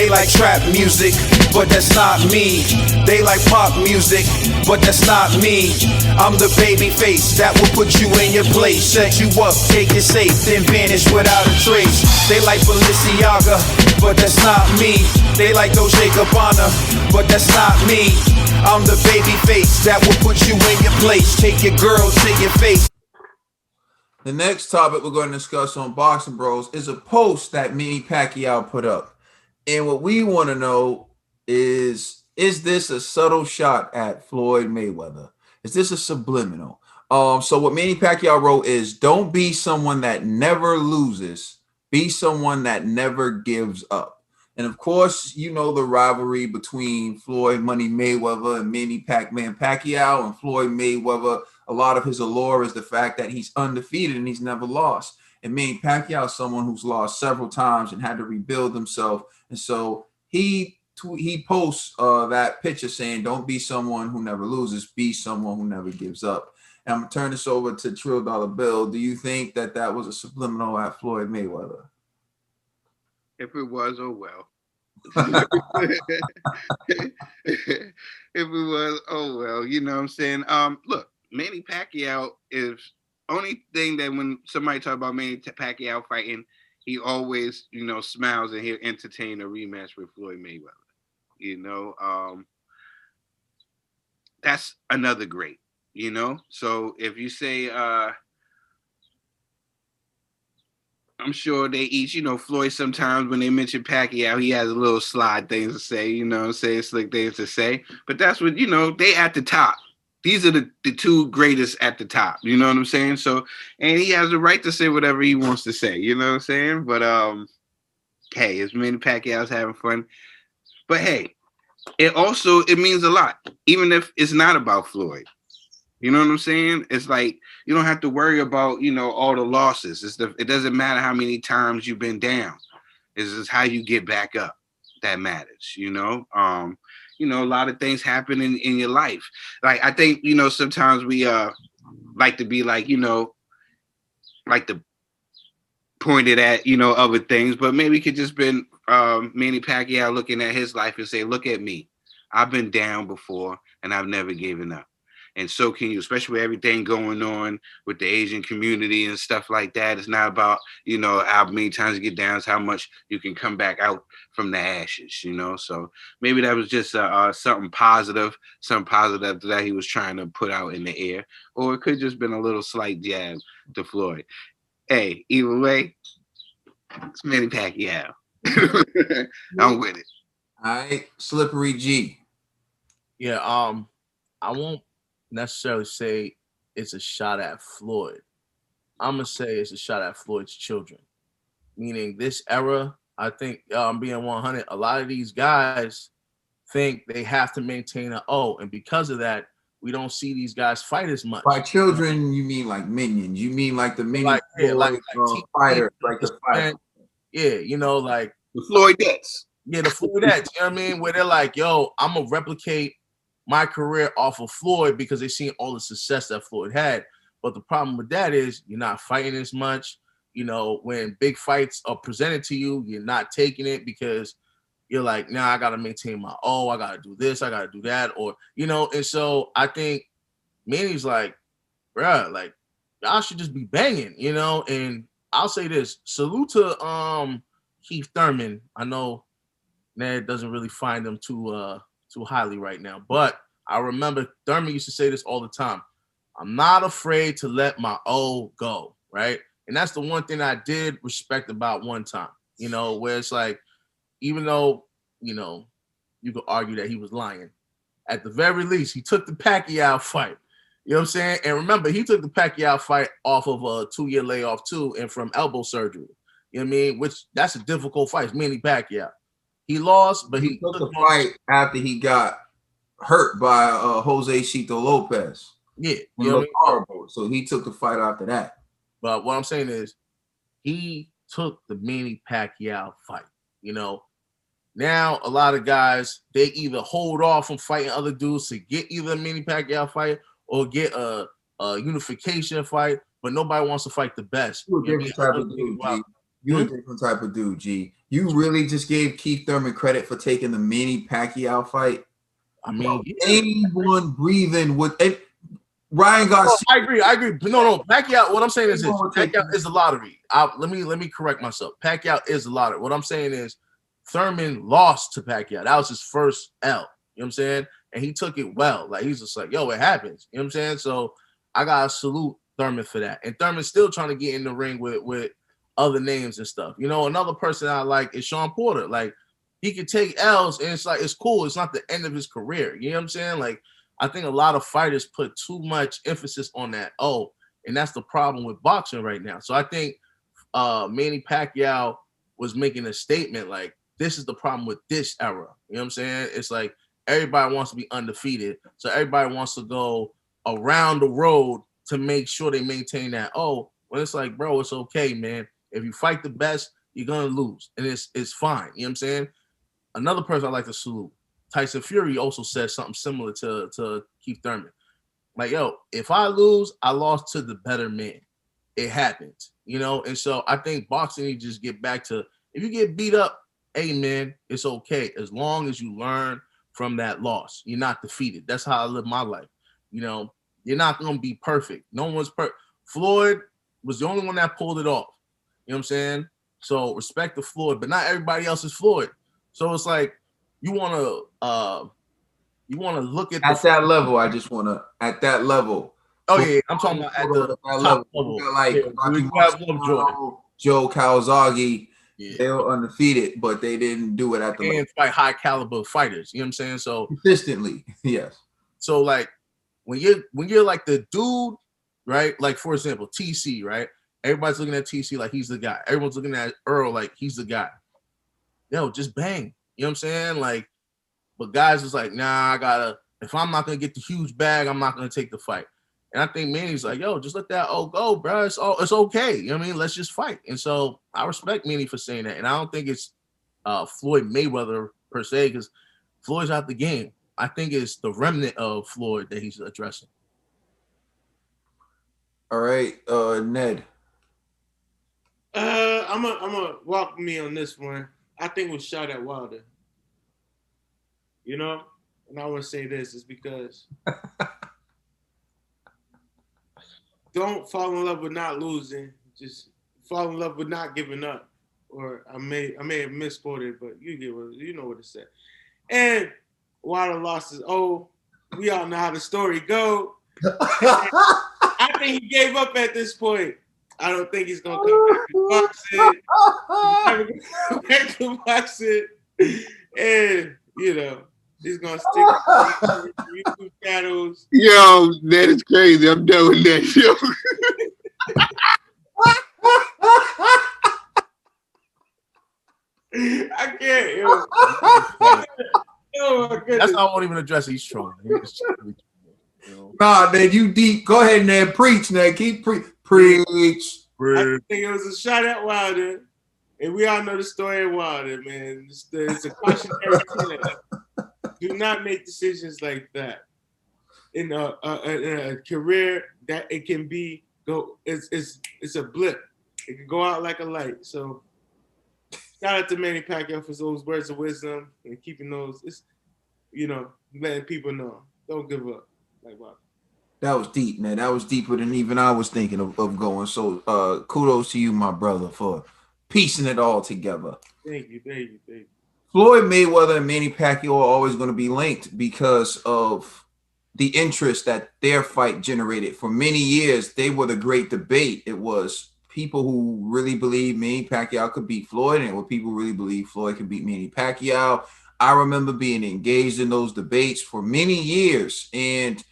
They like trap music, but that's not me. They like pop music, but that's not me. I'm the baby face that will put you in your place, set you up, take it safe, then vanish without a trace. They like Balenciaga, but that's not me. They like Dolce Gabbana, but that's not me. I'm the baby face that will put you in your place, take your girl to your face. The next topic we're going to discuss on Boxing Bros is a post that Manny Pacquiao put up. And what we want to know is this a subtle shot at Floyd Mayweather? Is this a subliminal? So what Manny Pacquiao wrote is, don't be someone that never loses. Be someone that never gives up. And of course, you know the rivalry between Floyd Money Mayweather and Manny Pacman Pacquiao. And Floyd Mayweather, a lot of his allure is the fact that he's undefeated and he's never lost. And Manny Pacquiao is someone who's lost several times and had to rebuild himself. And so he posts that picture saying, don't be someone who never loses, be someone who never gives up. And I'm going to turn this over to Trill Dollar Bill. Do you think that that was a subliminal at Floyd Mayweather? If it was, oh well. If it was, oh well. You know what I'm saying? Look, Manny Pacquiao is only thing that when somebody talk about Manny Pacquiao fighting, he always, you know, smiles and he'll entertain a rematch with Floyd Mayweather. You know, that's another great, you know. So if you say I'm sure they each, you know, Floyd sometimes when they mention Pacquiao, he has a little slide things to say, you know what I'm saying, slick things to say. But that's what, you know, they at the top. These are the two greatest at the top, you know what I'm saying? So, and he has the right to say whatever he wants to say, you know what I'm saying? But hey, it's Manny Pacquiao's having fun. But hey, it means a lot, even if it's not about Floyd. You know what I'm saying? It's like you don't have to worry about, you know, all the losses. It doesn't matter how many times you've been down. It's just how you get back up that matters, you know? You know, a lot of things happen in your life. Like, I think, you know, sometimes we like to be like, you know, like to point it at, you know, other things, but maybe it could just been Manny Pacquiao looking at his life and say, look at me. I've been down before and I've never given up. And so can you, especially with everything going on with the Asian community and stuff like that. It's not about, you know, how many times you get down, it's how much you can come back out from the ashes, you know? So maybe that was just something positive that he was trying to put out in the air. Or it could just been a little slight jab to Floyd. Hey, either way, it's Manny Pacquiao. I'm with it. All right, Slippery G. Yeah, I won't necessarily say it's a shot at Floyd. I'm gonna say it's a shot at Floyd's children. Meaning this era, I think being 100, a lot of these guys think they have to maintain an O, and because of that, we don't see these guys fight as much. By children, you mean like minions? You mean like the minions, like fighters, like the fighter? Yeah, you know, like the Floydettes. Yeah, the Floydettes. You know what I mean? Where they're like, yo, I'm gonna replicate my career off of Floyd because they seen all the success that Floyd had. But the problem with that is you're not fighting as much. You know, when big fights are presented to you, you're not taking it because you're like, nah, I gotta maintain my I gotta do this, I gotta do that, or you know. And so I think Manny's like, bruh, like y'all should just be banging, you know. And I'll say this: salute to Keith Thurman. I know Ned doesn't really find him too highly right now, but I remember Thurman used to say this all the time. I'm not afraid to let my O go, right? And that's the one thing I did respect about one time, you know, where it's like, even though, you know, you could argue that he was lying, at the very least, he took the Pacquiao fight. You know what I'm saying? And remember, he took the Pacquiao fight off of a 2-year layoff too, and from elbow surgery. You know what I mean? Which that's a difficult fight. It's Manny Pacquiao. He lost, but he took the fight after he got hurt by Jose Chito Lopez. Yeah, you know what I mean? So he took the fight after that. But what I'm saying is, he took the Manny Pacquiao fight. You know, now a lot of guys, they either hold off from fighting other dudes to get either a Manny Pacquiao fight or get a unification fight, but nobody wants to fight the best. You're a different type of dude, G. You're a different type of dude, G. You really just gave Keith Thurman credit for taking the Manny Pacquiao fight? I mean, yeah. Anyone breathing with Ryan Garcia. I agree. No, Pacquiao. What I'm saying is this: Pacquiao is the lottery. Let me correct myself. Pacquiao is the lottery. What I'm saying is Thurman lost to Pacquiao. That was his first L. You know what I'm saying? And he took it well. Like he's just like, yo, it happens. You know what I'm saying? So I gotta salute Thurman for that. And Thurman's still trying to get in the ring with other names and stuff. You know, another person I like is Sean Porter. Like he can take L's and it's like it's cool. It's not the end of his career. You know what I'm saying? Like I think a lot of fighters put too much emphasis on that. Oh, and that's the problem with boxing right now. So I think Manny Pacquiao was making a statement like this is the problem with this era. You know what I'm saying? It's like everybody wants to be undefeated. So everybody wants to go around the road to make sure they maintain that. Oh, well, it's like, bro, it's okay, man. If you fight the best, you're gonna lose. And it's fine. You know what I'm saying? Another person I like to salute, Tyson Fury, also said something similar to Keith Thurman. Like, yo, if I lose, I lost to the better man. It happens, you know? And so I think boxing, you just get back to, if you get beat up, hey, man, it's okay. As long as you learn from that loss, you're not defeated. That's how I live my life. You know, you're not going to be perfect. No one's perfect. Floyd was the only one that pulled it off. You know what I'm saying? So respect to Floyd, but not everybody else is Floyd. So it's like, you want to look at that level. I just want to at that level. Oh yeah, I'm talking about at the top level. Like Joe Kawasaki, they were undefeated, but they didn't do it at the level. Fight high caliber fighters. You know what I'm saying? So consistently, yes. So like when you're like the dude, right? Like for example, TC, right? Everybody's looking at TC like he's the guy. Everyone's looking at Earl like he's the guy. Yo, just bang. You know what I'm saying? Like, but guys is like, nah, if I'm not gonna get the huge bag, I'm not gonna take the fight. And I think Manny's like, yo, just let that go, bro. It's okay. You know what I mean? Let's just fight. And so I respect Manny for saying that. And I don't think it's Floyd Mayweather per se, because Floyd's out the game. I think it's the remnant of Floyd that he's addressing. All right, Ned. I'm gonna walk me on this one. I think it was shot at Wilder. You know? And I want to say this is because don't fall in love with not losing. Just fall in love with not giving up. Or I may have misquoted, but you know what it said. And Wilder lost his we all know how the story go. I think he gave up at this point. I don't think he's gonna come back to boxing. And you know, he's gonna stick to YouTube channels. Yo, that is crazy. I'm done with that show. I can't. Yo. Oh my goodness. That's how I won't even address it. He's trolling. Nah, Ned, you deep. Go ahead, Ned. Preach, Ned. Keep preach. I think it was a shot at Wilder, and we all know the story of Wilder, man. It's a cautionary tale. Do not make decisions like that in a career that it can it's a blip. It can go out like a light. So shout out to Manny Pacquiao for those words of wisdom and keeping those, letting people know. Don't give up. Like wow. That was deep, man. That was deeper than even I was thinking of going. So kudos to you, my brother, for piecing it all together. Thank you. Floyd Mayweather and Manny Pacquiao are always going to be linked because of the interest that their fight generated. For many years, they were the great debate. It was people who really believed Manny Pacquiao could beat Floyd, and it were people who really believed Floyd could beat Manny Pacquiao. I remember being engaged in those debates for many years, and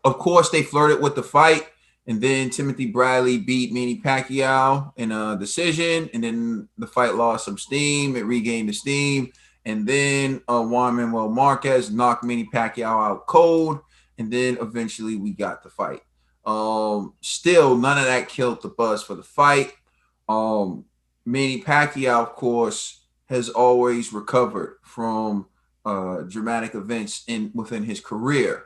of course, they flirted with the fight, and then Timothy Bradley beat Manny Pacquiao in a decision, and then the fight lost some steam. It regained the steam, and then Juan Manuel Marquez knocked Manny Pacquiao out cold, and then eventually we got the fight. Still, none of that killed the buzz for the fight. Manny Pacquiao, of course, has always recovered from dramatic events within his career.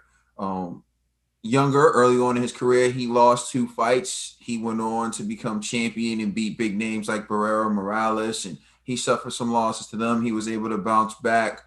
younger, early on in his career, he lost 2 fights. He went on to become champion and beat big names like Barrera Morales, and he suffered some losses to them. He was able to bounce back.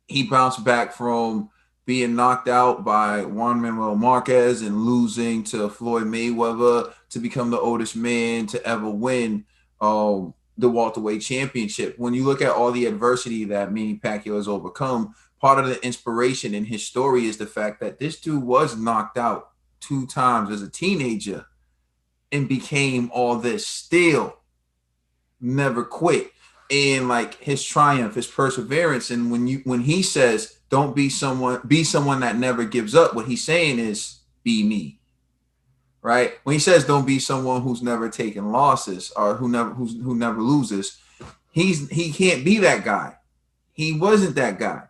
He bounced back from being knocked out by Juan Manuel Marquez and losing to Floyd Mayweather to become the oldest man to ever win the welterweight championship. When you look at all the adversity that Manny Pacquiao has overcome, part of the inspiration in his story is the fact that this dude was knocked out 2 times as a teenager and became all this, still never quit. And like his triumph, his perseverance, and when he says don't be someone that never gives up, what he's saying is be me, right? When he says don't be someone who's never taken losses or who never loses, he can't be that guy. He wasn't that guy.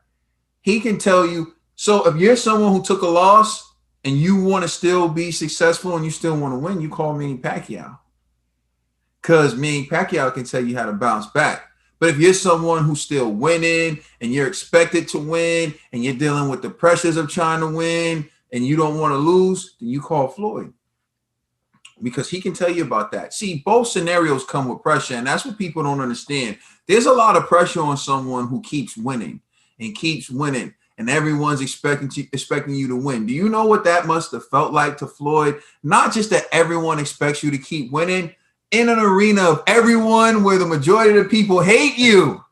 He can tell you. So if you're someone who took a loss and you want to still be successful and you still want to win, you call Manny Pacquiao, because Manny Pacquiao can tell you how to bounce back. But if you're someone who's still winning and you're expected to win and you're dealing with the pressures of trying to win and you don't want to lose, then you call Floyd, because he can tell you about that. See, both scenarios come with pressure, and that's what people don't understand. There's a lot of pressure on someone who keeps winning and keeps winning, and everyone's expecting you to win. Do you know what that must have felt like to Floyd? Not just that everyone expects you to keep winning, in an arena of everyone where the majority of the people hate you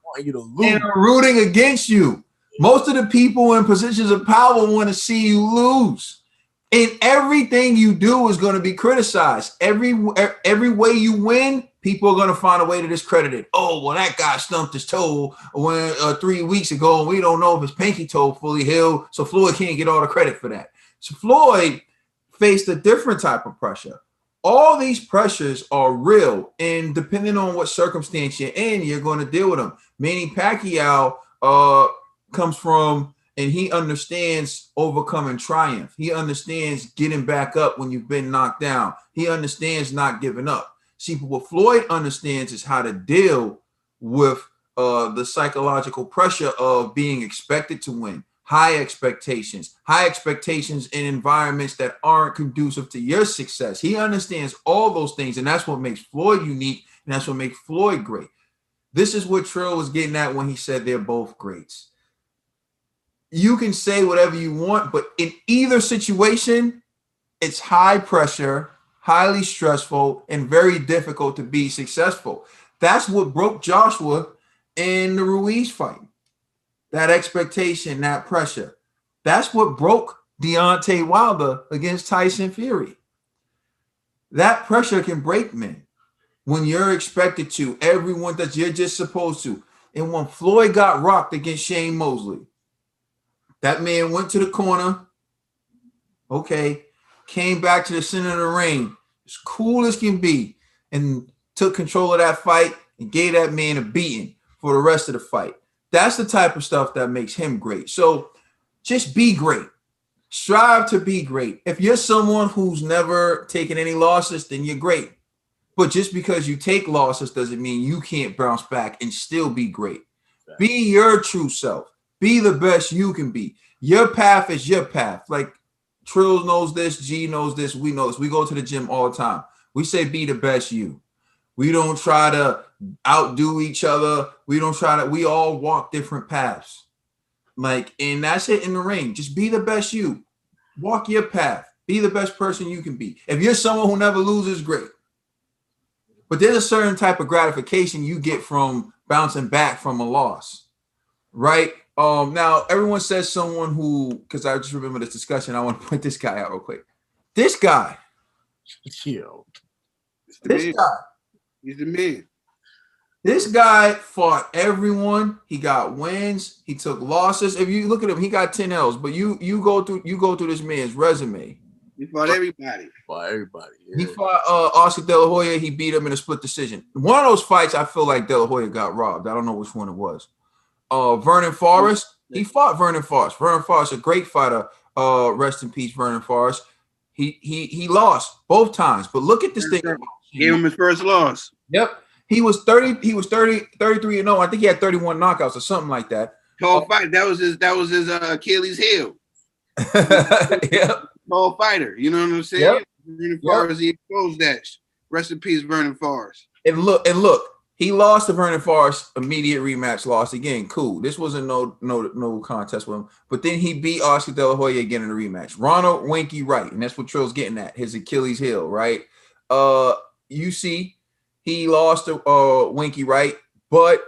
and are rooting against you. Most of the people in positions of power want to see you lose. And everything you do is going to be criticized. Every way you win, people are going to find a way to discredit it. Oh, well, that guy stumped his toe 3 weeks ago, and we don't know if his pinky toe fully healed, so Floyd can't get all the credit for that. So Floyd faced a different type of pressure. All these pressures are real, and depending on what circumstance you're in, you're going to deal with them. Manny Pacquiao comes from, and he understands overcoming triumph. He understands getting back up when you've been knocked down. He understands not giving up. See, what Floyd understands is how to deal with the psychological pressure of being expected to win. High expectations in environments that aren't conducive to your success. He understands all those things, and that's what makes Floyd unique, and that's what makes Floyd great. This is what Trill was getting at when he said they're both greats. You can say whatever you want, but in either situation, it's high pressure, highly stressful, and very difficult to be successful. That's what broke Joshua in the Ruiz fight. That expectation, that pressure. That's what broke Deontay Wilder against Tyson Fury. That pressure can break men when you're expected to, everyone that you're just supposed to. And when Floyd got rocked against Shane Mosley, that man went to the corner, okay, came back to the center of the ring, as cool as can be, and took control of that fight and gave that man a beating for the rest of the fight. That's the type of stuff that makes him great. So just be great. Strive to be great. If you're someone who's never taken any losses, then you're great. But just because you take losses doesn't mean you can't bounce back and still be great. Be your true self. Be the best you can be. Your path is your path. Like Trill knows this, G knows this, we know this. We go to the gym all the time. We say be the best you. We don't try to outdo each other. We all walk different paths. And that's it in the ring. Just be the best you. Walk your path. Be the best person you can be. If you're someone who never loses, great. But there's a certain type of gratification you get from bouncing back from a loss, right? Now, everyone says someone who, because I just remember this discussion, I want to point this guy out real quick. This guy. This guy. He's the man. This guy fought everyone. He got wins. He took losses. If you look at him, he got 10 L's. But you go through this man's resume. He fought everybody. Yeah. He fought Oscar De La Hoya. He beat him in a split decision. One of those fights, I feel like De La Hoya got robbed. I don't know which one it was. Vernon Forrest. He fought Vernon Forrest. Vernon Forrest, a great fighter. Rest in peace, Vernon Forrest. He lost both times. But look at this thing. Gave him his first loss. Yep. He was 33-0. I think he had 31 knockouts or something like that. Whole fight. That was his Achilles heel. Yep. Tall fighter. You know what I'm saying? Yep. Vernon Forrest, he exposed that. Rest in peace, Vernon Forrest. And look, he lost to Vernon Forrest, immediate rematch loss again. Cool. This wasn't no contest with him. But then he beat Oscar De La Hoya again in the rematch. Ronald Winky Wright, and that's what Trill's getting at, his Achilles heel, right? You see, he lost to Winky Wright, but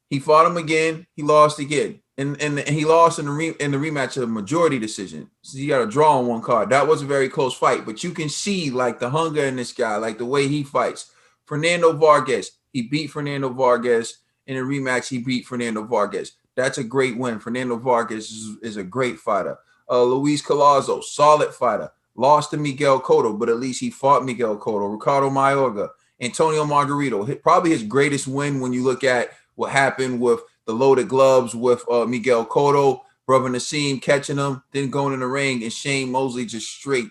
he fought him again. He lost again. And he lost in the rematch, a majority decision. So you got a draw on one card. That was a very close fight, but you can see like the hunger in this guy, like the way he fights. Fernando Vargas, he beat Fernando Vargas in a rematch. He beat Fernando Vargas. That's a great win. Fernando Vargas is a great fighter. Luis Collazo, solid fighter. Lost to Miguel Cotto, but at least he fought Miguel Cotto. Ricardo Mayorga, Antonio Margarito, probably his greatest win when you look at what happened with the loaded gloves with Miguel Cotto, Brother Nassim catching him, then going in the ring, and Shane Mosley just straight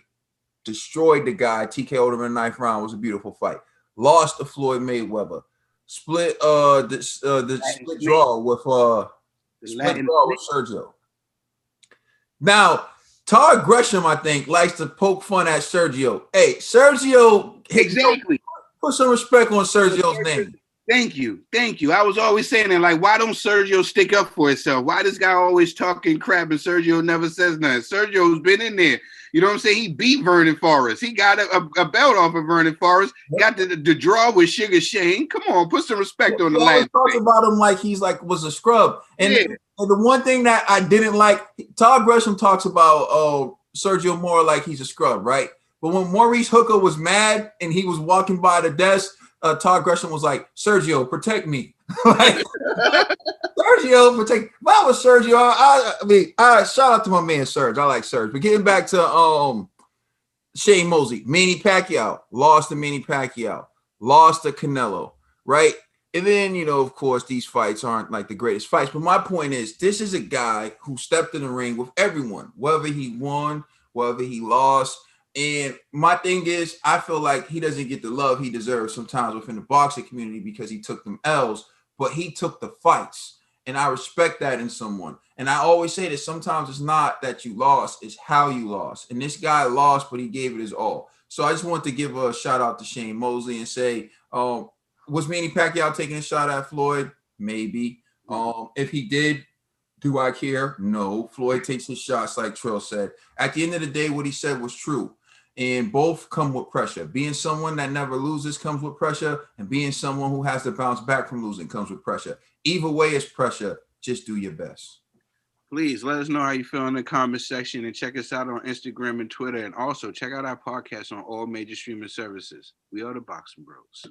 destroyed the guy. TKO'd him in the 9th round. It was a beautiful fight. Lost to Floyd Mayweather. Split split draw with Sergio. Now, Todd Gresham, I think, likes to poke fun at Sergio. Hey, Sergio, exactly. Put some respect on Sergio's name. Thank you. I was always saying that, like, why don't Sergio stick up for himself? Why this guy always talking crap and Sergio never says nothing? Sergio's been in there. You know what I'm saying? He beat Vernon Forrest. He got a belt off of Vernon Forrest. Got the draw with Sugar Shane. Come on, put some respect on the last. Talks about him like he's like was a scrub. And the one thing that I didn't like, Todd Gresham talks about Sergio more like he's a scrub, right? But when Maurice Hooker was mad and he was walking by the desk, Todd Gresham was like, Sergio, protect me. Like, Sergio, protect. If I was Sergio, I mean, shout out to my man Serge. I like Serge. But getting back to Shane Mosley, Manny Pacquiao, lost to Manny Pacquiao, lost to Canelo, right? And then, you know, of course, these fights aren't like the greatest fights. But my point is, this is a guy who stepped in the ring with everyone, whether he won, whether he lost. And my thing is, I feel like he doesn't get the love he deserves sometimes within the boxing community because he took them L's, but he took the fights. And I respect that in someone. And I always say that sometimes it's not that you lost, it's how you lost. And this guy lost, but he gave it his all. So I just want to give a shout out to Shane Mosley and say, was Manny Pacquiao taking a shot at Floyd? Maybe. If he did, do I care? No. Floyd takes his shots, like Trill said. At the end of the day, what he said was true. And both come with pressure. Being someone that never loses comes with pressure, and being someone who has to bounce back from losing comes with pressure. Either way is pressure. Just do your best. Please let us know how you feel in the comment section, and check us out on Instagram and Twitter. And also check out our podcast on all major streaming services. We are the Boxing Bros.